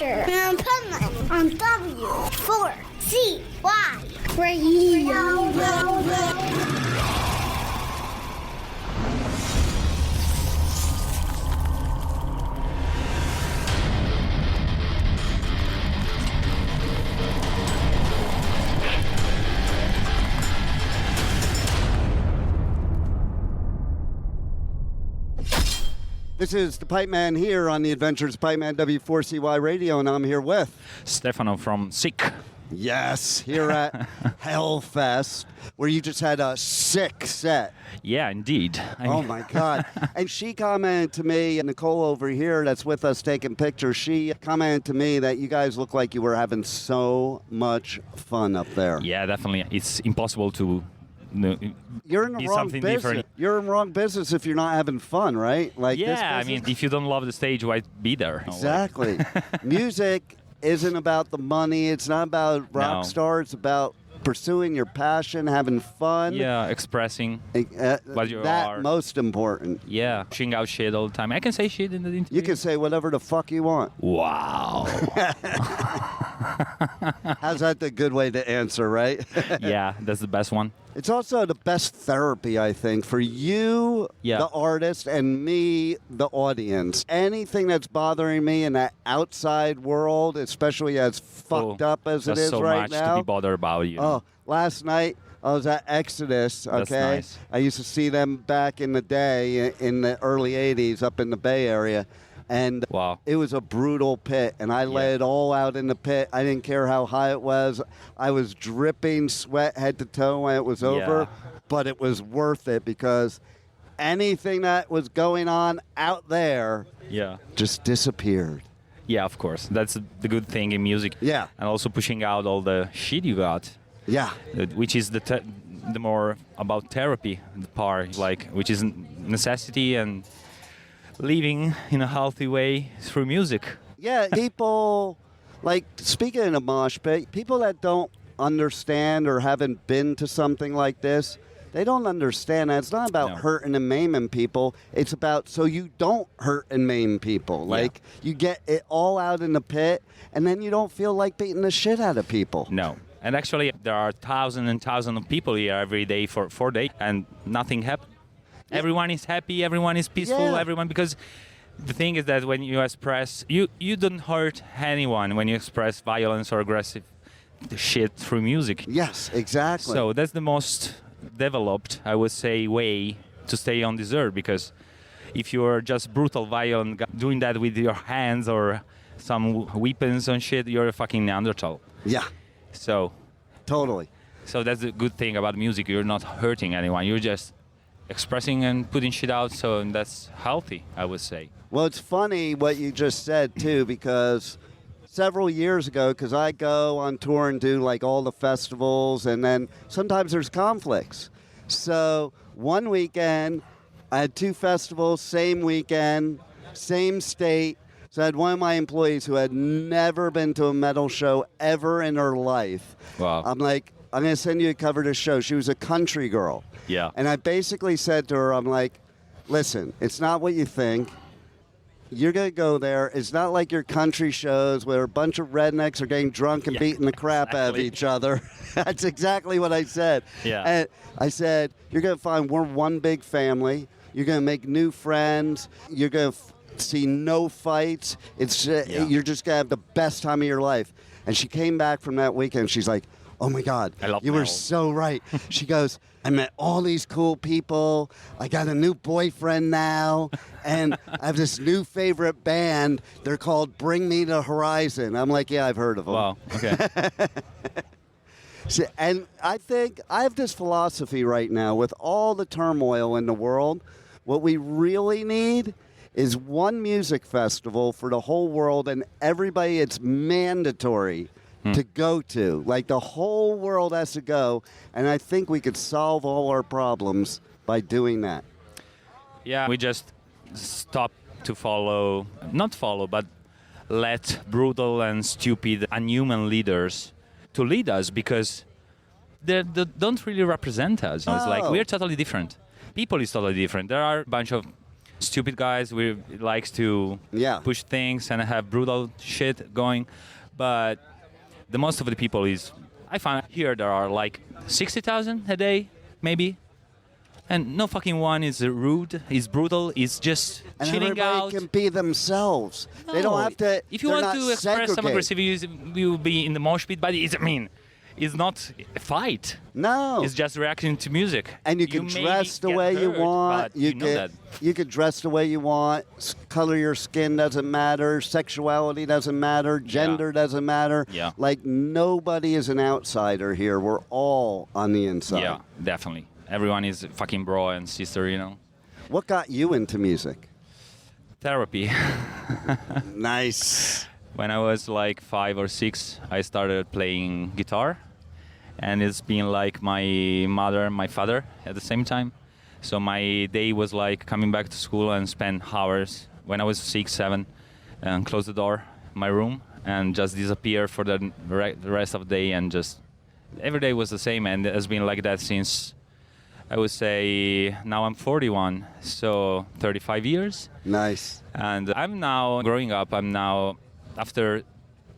Adventure in Pipeman on W4CY Radio. This is the Pipeman here on the Adventures of Pipeman W4CY Radio, and I'm here with Stefano from SYK. Yes, here at Hellfest, where you just had a sick set. Yeah, indeed. Oh my God. And she commented to me, Nicole over here that's with us taking pictures, she commented to me that you guys look like you were having so much fun up there. Yeah, definitely. It's impossible to you're in the wrong business. Different. You're in the wrong business if you're not having fun, right? Like yeah, I mean, if you don't love the stage, why be there? Exactly. Music isn't about the money. It's not about rock star. It's about pursuing your passion, having fun. Yeah, expressing what you are. Most important. Yeah, pushing out shit all the time. I can say shit in the interview. You can say whatever the fuck you want. Wow. How's that the good way to answer, right? Yeah, that's the best one. It's also the best therapy, I think, for you, the artist, and me, the audience. Anything that's bothering me in that outside world, especially as fucked up as it is right now. There's so much to be bothered about, you know. Oh, last night I was at Exodus, okay? That's nice. I used to see them back in the day, in the early 80s, up in the Bay Area. And it was a brutal pit, and I let it all out in the pit. I didn't care how high it was. I was dripping sweat head to toe when it was over, but it was worth it because anything that was going on out there just disappeared. Yeah, of course. That's the good thing in music. Yeah. And also pushing out all the shit you got. Yeah. Which is the more about therapy, the part, like, which is necessity and living in a healthy way through music. Yeah, people, like, speaking in a mosh pit, people that don't understand or haven't been to something like this, they don't understand that. It's not about hurting and maiming people. It's about so you don't hurt and maim people. Like, you get it all out in the pit, and then you don't feel like beating the shit out of people. No. And actually, there are thousands and thousands of people here every day for 4 days, and nothing happens. Everyone is happy, everyone is peaceful, everyone, because the thing is that when you express, you don't hurt anyone when you express violence or aggressive shit through music. Yes, exactly. So that's the most developed, I would say, way to stay on this earth, because if you're just brutal, violent, doing that with your hands or some weapons and shit, you're a fucking Neanderthal. Yeah. So. Totally. So that's the good thing about music. You're not hurting anyone. You're just expressing and putting shit out, so that's healthy, I would say. Well, it's funny what you just said, too, because several years ago, because I go on tour and do, like, all the festivals, and then sometimes there's conflicts. So one weekend, I had 2 festivals, same weekend, same state. So I had one of my employees who had never been to a metal show ever in her life. Wow. I'm like, I'm going to send you a cover to show. She was a country girl. Yeah. And I basically said to her, I'm like, listen, it's not what you think. You're going to go there. It's not like your country shows where a bunch of rednecks are getting drunk and beating the crap out of each other. That's exactly what I said. Yeah. And I said, you're going to find we're one big family. You're going to make new friends. You're going to see no fights. It's You're just going to have the best time of your life. And she came back from that weekend. She's like, oh my God, you were so right. She goes, I met all these cool people. I got a new boyfriend now. And I have this new favorite band. They're called Bring Me the Horizon. I'm like, yeah, I've heard of them. Wow, okay. And I think I have this philosophy right now with all the turmoil in the world. What we really need is one music festival for the whole world and everybody. It's mandatory to go to. Like, the whole world has to go, and I think we could solve all our problems by doing that. Yeah, we just stop to but let brutal and stupid, unhuman leaders to lead us, because they don't really represent us. It's like, we're totally different. People is totally different. There are a bunch of stupid guys. We likes to push things and have brutal shit going. But the most of the people is, I find here there are like 60,000 a day, maybe. And no fucking one is rude, is brutal, is just and chilling out. Everybody can be themselves. No. They don't have to. If you want to express some aggressivity, you will be in the mosh pit, but it's not a fight. No. It's just reacting to music. And you can dress the way you want. You can dress the way you want. Color your skin doesn't matter. Sexuality doesn't matter. Gender doesn't matter. Yeah. Like nobody is an outsider here. We're all on the inside. Yeah, definitely. Everyone is fucking bro and sister, you know. What got you into music? Therapy. Nice. When I was like 5 or 6, I started playing guitar. And it's been like my mother and my father at the same time. So my day was like coming back to school and spend hours when I was 6, 7, and close the door, my room, and just disappear for the rest of the day. And just every day was the same, and it has been like that since, I would say, now I'm 41, so 35 years. Nice. And I'm now growing up. I'm now, after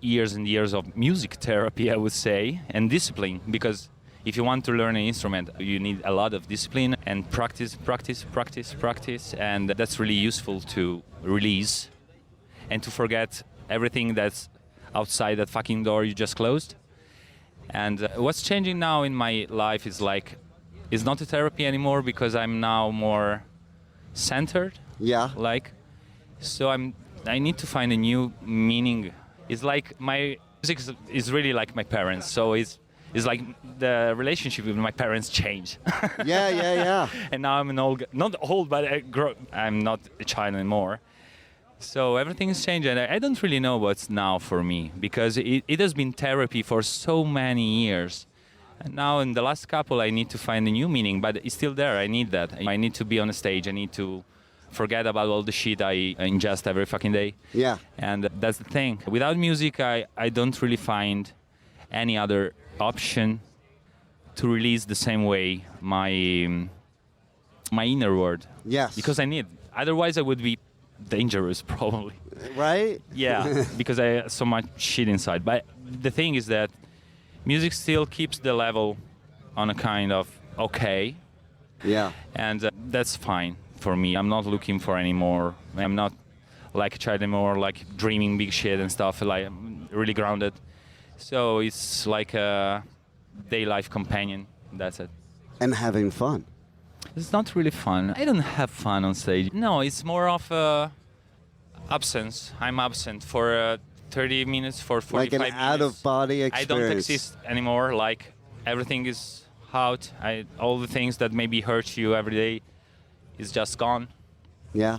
years and years of music therapy, I would say, and discipline, because if you want to learn an instrument, you need a lot of discipline and practice, and that's really useful to release and to forget everything that's outside that fucking door you just closed. And what's changing now in my life is like, it's not a therapy anymore because I'm now more centered. Yeah. Like, so I need to find a new meaning. It's like my music is really like my parents. So it's like the relationship with my parents changed. Yeah. And now I'm not old, but I'm not a child anymore. So everything is changed, and I don't really know what's now for me, because it has been therapy for so many years. And now in the last couple, I need to find a new meaning, but it's still there. I need that. I need to be on a stage. I need to forget about all the shit I ingest every fucking day. Yeah. And that's the thing. Without music, I don't really find any other option to release the same way my inner world. Yes. Because I need. Otherwise, I would be dangerous, probably. Right? Yeah, because I have so much shit inside. But the thing is that music still keeps the level on a kind of okay. Yeah. And that's fine for me. I'm not looking for any more. I'm not like a child anymore, like dreaming big shit and stuff. Like, I'm really grounded. So it's like a day life companion. That's it. And having fun. It's not really fun. I don't have fun on stage. No, it's more of absence. I'm absent for 30 minutes, for 45 minutes. Like an out-of-body experience. I don't exist anymore. Like, everything is out. All the things that maybe hurt you every day is just gone. Yeah.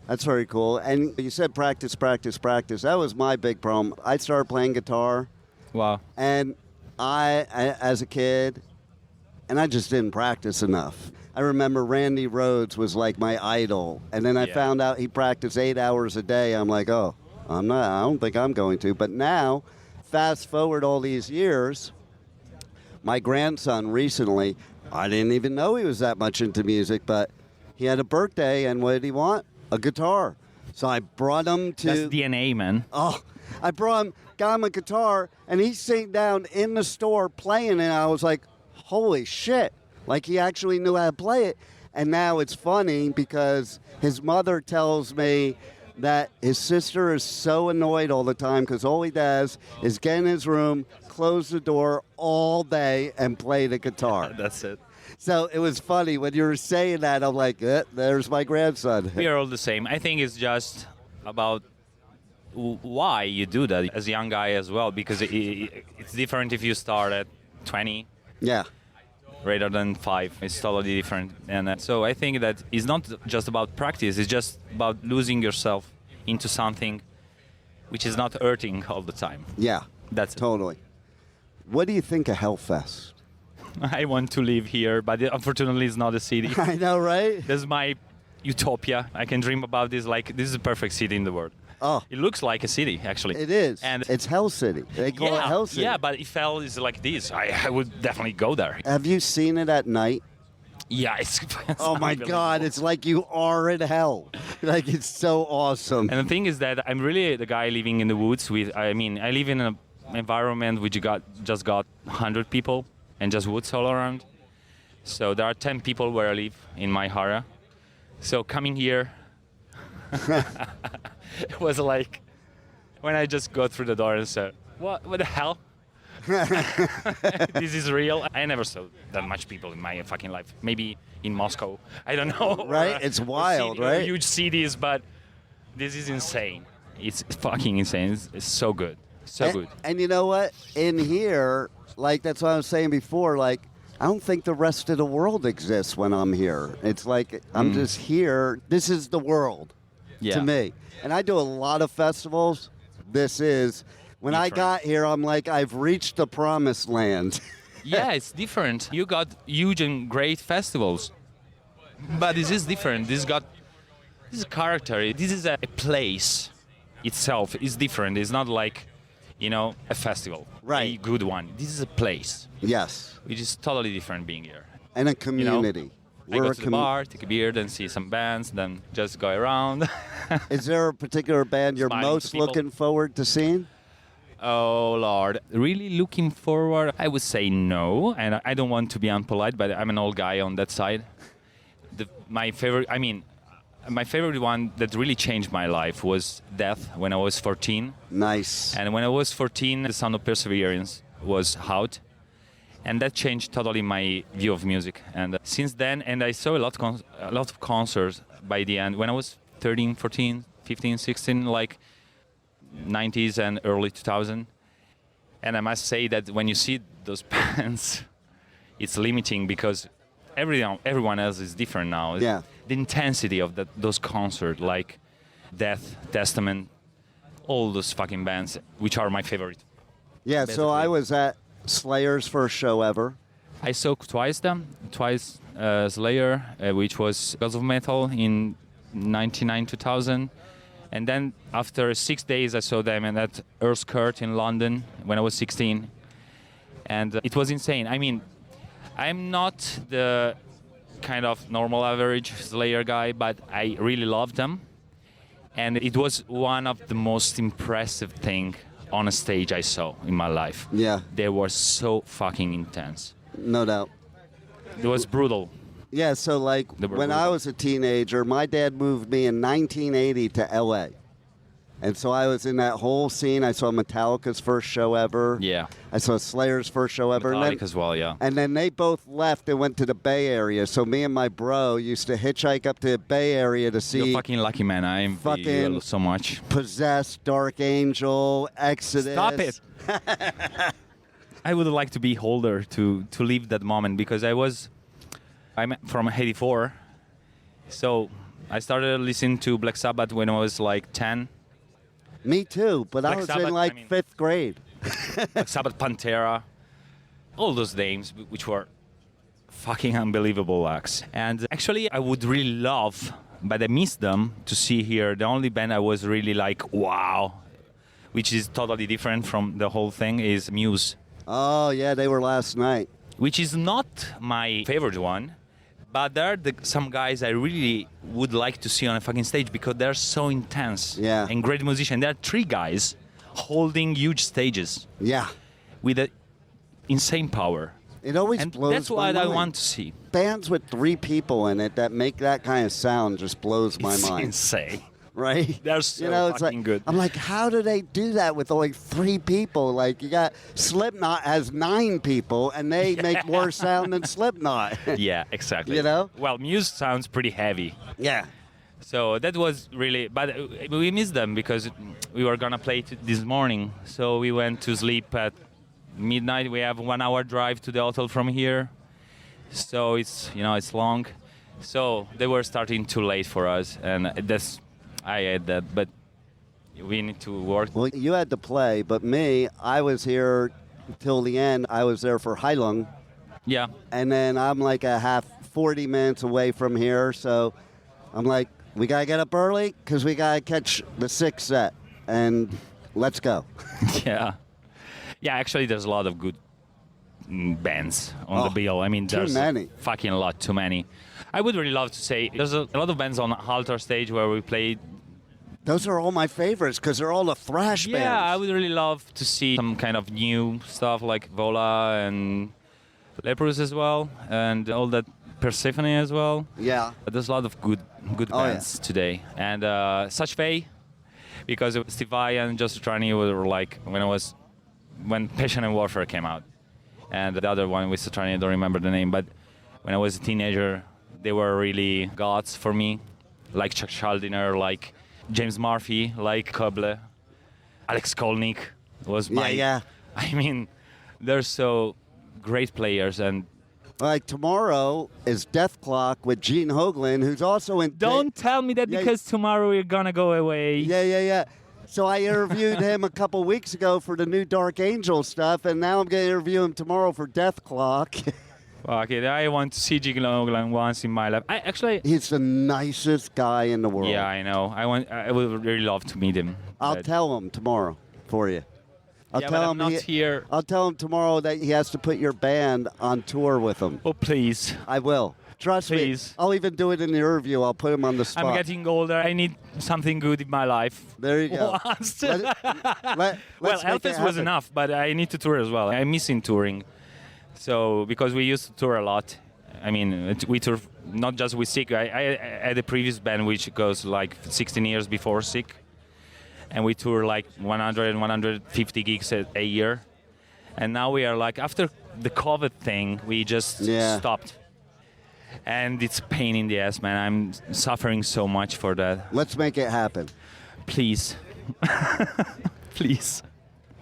That's very cool. And you said practice. That was my big problem. I started playing guitar. Wow. And I as a kid, and I just didn't practice enough. I remember Randy Rhoads was like my idol. And then I found out he practiced 8 hours a day. I'm like, I don't think I'm going to. But now, fast forward all these years, my grandson recently, I didn't even know he was that much into music, but he had a birthday, and what did he want? A guitar. So I brought him to... That's DNA, man. Oh, I got him a guitar, and he's sitting down in the store playing, and I was like, holy shit. Like, he actually knew how to play it. And now it's funny because his mother tells me that his sister is so annoyed all the time because all he does is get in his room, close the door all day, and play the guitar. That's it. So it was funny when you were saying that. I'm like, there's my grandson. We are all the same. I think it's just about why you do that as a young guy as well, because it's different if you start at 20. Yeah. Rather than 5. It's totally different. And so I think that it's not just about practice. It's just about losing yourself into something which is not hurting all the time. Yeah. That's totally. What do you think of Hellfest? I want to live here, but unfortunately it's not a city. I know, right? This is my utopia. I can dream about this. Like, this is a perfect city in the world. Oh. It looks like a city, actually. It is. And it's Hell City. They call it Hell City. Yeah, but if Hell is like this, I would definitely go there. Have you seen it at night? Yeah, it's oh my God, it's like you are in hell. Like, it's so awesome. And the thing is that I'm really the guy living in the woods I live in an environment which just got 100 people and just woods all around. So there are 10 people where I live in my area. So coming here it was like when I just go through the door and said, what the hell? This is real. I never saw that much people in my fucking life. Maybe in Moscow. I don't know. Right? It's wild, right? Huge cities, but this is insane. It's fucking insane. It's so good. So good. And you know what? In here, like, that's what I was saying before, like, I don't think the rest of the world exists when I'm here. It's like, I'm just here. This is the world to me. And I do a lot of festivals. This is... When I got here, I'm like, I've reached the promised land. Yeah, it's different. You got huge and great festivals. But this is different. This is character. This is a place itself. It's different. It's not like, a festival. Right. A good one. This is a place. Yes. Which is totally different being here. And a community. I go to the bar, take a beer, then see some bands, then just go around. Is there a particular band you're most looking forward to seeing? Oh, Lord. Really looking forward? I would say no. And I don't want to be unpolite, but I'm an old guy on that side. My favorite one that really changed my life was Death when I was 14. Nice. And when I was 14, The Sound of Perseverance was out. And that changed totally my view of music. And since then, and I saw a lot of concerts by the end. When I was 13, 14, 15, 16, like 90s and early 2000. And I must say that when you see those bands, it's limiting because everyone else is different now. Yeah. The intensity of those concerts, like Death, Testament, all those fucking bands, which are my favorite. Yeah, basically. So I was at Slayer's first show ever. I saw twice Slayer, which was Gods of Metal in 99, 2000. And then after 6 days, I saw them at Earth's Court in London when I was 16. And it was insane. I mean, I'm not the kind of normal average Slayer guy, but I really loved them. And it was one of the most impressive thing on a stage I saw in my life. Yeah. They were so fucking intense. No doubt. It was brutal. Yeah, so like when I was a teenager, my dad moved me in 1980 to LA. And so I was in that whole scene. I saw Metallica's first show ever. Yeah. I saw Slayer's first show ever. Metallica as well, yeah. And then they both left and went to the Bay Area. So me and my bro used to hitchhike up to the Bay Area to see... You're fucking lucky, man. I envy you so much. Possessed, Dark Angel, Exodus. Stop it. I would like to be older to live that moment because I'm from 84. So I started listening to Black Sabbath when I was like 10. Me too, but Black I was Sabbath, in like 5th grade. Black Sabbath, Pantera, all those names which were fucking unbelievable acts. And actually I would really love, but I missed them, to see here. The only band I was really like, wow, which is totally different from the whole thing, is Muse. Oh yeah, they were last night. Which is not my favorite one. But there are some guys I really would like to see on a fucking stage because they're so intense and great musicians. There are 3 guys holding huge stages. Yeah. With an insane power. It always blows my mind. That's what I want to see. Bands with 3 people in it that make that kind of sound just blows my mind. It's insane. Right? They're so it's fucking like, good. I'm like, how do they do that with only 3 people? Like, you got Slipknot has 9 people, and they make more sound than Slipknot. Yeah, exactly. You know? Well, Muse sounds pretty heavy. Yeah. So that was really... But we missed them because we were going to play this morning. So we went to sleep at midnight. We have 1 hour drive to the hotel from here. So it's long. So they were starting too late for us, and I had that, but we need to work. Well, you had to play, but me, I was here till the end. I was there for Heilung. Yeah. And then I'm like 40 minutes away from here, so I'm like, we got to get up early because we got to catch the 6th set, and let's go. Yeah. Yeah, actually, there's a lot of good bands on the bill. I mean, too there's many. fucking a lot, too many. I would really love to say there's a lot of bands on Halter stage where we play. Those are all my favorites because they're all the thrash bands. Yeah, I would really love to see some kind of new stuff like Vola and Leprous as well, and all that Persephone as well. Yeah. But there's a lot of good bands today, and such Fay, because Steve Vai and Joseph Trani were like when Passion and Warfare came out, and the other one with Satrani, I don't remember the name, but when I was a teenager, they were really gods for me, like Chuck Schuldiner, like James Murphy, like Koble, Alex Kolnick was my. Yeah. I mean, they're so great players, and like tomorrow is Death Clock with Gene Hoglan, who's also in. don't tell me that because tomorrow we're gonna go away. Yeah. So I interviewed him a couple weeks ago for the new Dark Angel stuff, and now I'm going to interview him tomorrow for Death Clock. Okay, I want to see Gene Hoglan once in my life. He's the nicest guy in the world. Yeah, I know. I would really love to meet him. I'll tell him tomorrow for you. But I'm not here. I'll tell him tomorrow that he has to put your band on tour with him. Oh, please. I will. Trust Please. me. I'll even do it in the interview. I'll put him on the spot. I'm getting older. I need something good in my life. There you go. Let's Well, Hellfest was enough, but I need to tour as well. I'm missing touring. So, because we used to tour a lot. I mean, we tour not just with SYK. I had a previous band which goes like 16 years before SYK. And we tour like 100 150 gigs a year. And now we are like, after the COVID thing, we just stopped. And it's pain in the ass, man. I'm suffering so much for that. Let's make it happen. Please. Please.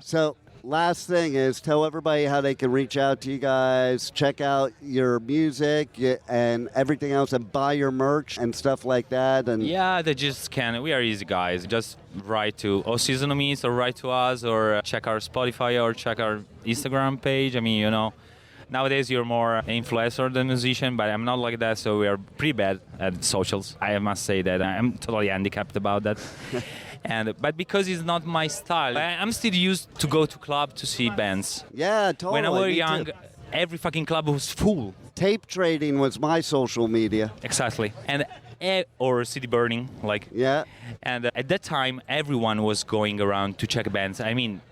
So, last thing is tell everybody how they can reach out to you guys, check out your music and everything else, and buy your merch and stuff like that. And yeah, they just can. We are easy guys. Just write to Seasonomies or write to us or check our Spotify or check our Instagram page. I mean, you know, nowadays you're more influencer than musician, but I'm not like that, so we are pretty bad at socials. I must say that I'm totally handicapped about that. But because it's not my style, I'm still used to go to club to see bands. Yeah, totally. When I was Me young, too. every fucking club was full. Tape trading was my social media. Exactly. And or city burning, like. Yeah. And at that time, everyone was going around to check bands. I mean,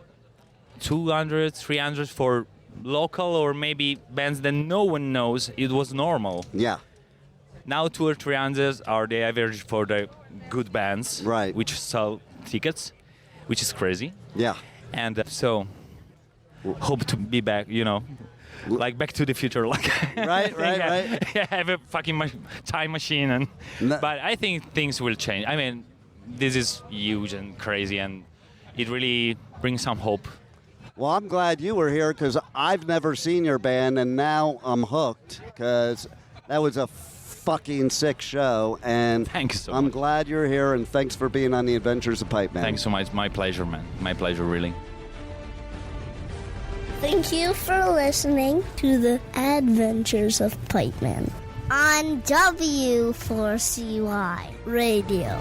200, 300 for local or maybe bands that no one knows. It was normal. Yeah. Now 200 or 300 are the average for the good bands, right? Which sell tickets, which is crazy. Yeah. And so, hope to be back, you know, like Back to the Future, like. Right. Yeah, have a fucking time machine, and. No. But I think things will change. I mean, this is huge and crazy, and it really brings some hope. Well, I'm glad you were here because I've never seen your band, and now I'm hooked because that was a fucking sick show, and thanks so I'm much. glad you're here, and thanks for being on the Adventures of Pipeman. Thanks so much. My pleasure, man. My pleasure, really. Thank you for listening to the Adventures of Pipeman on W4CY Radio.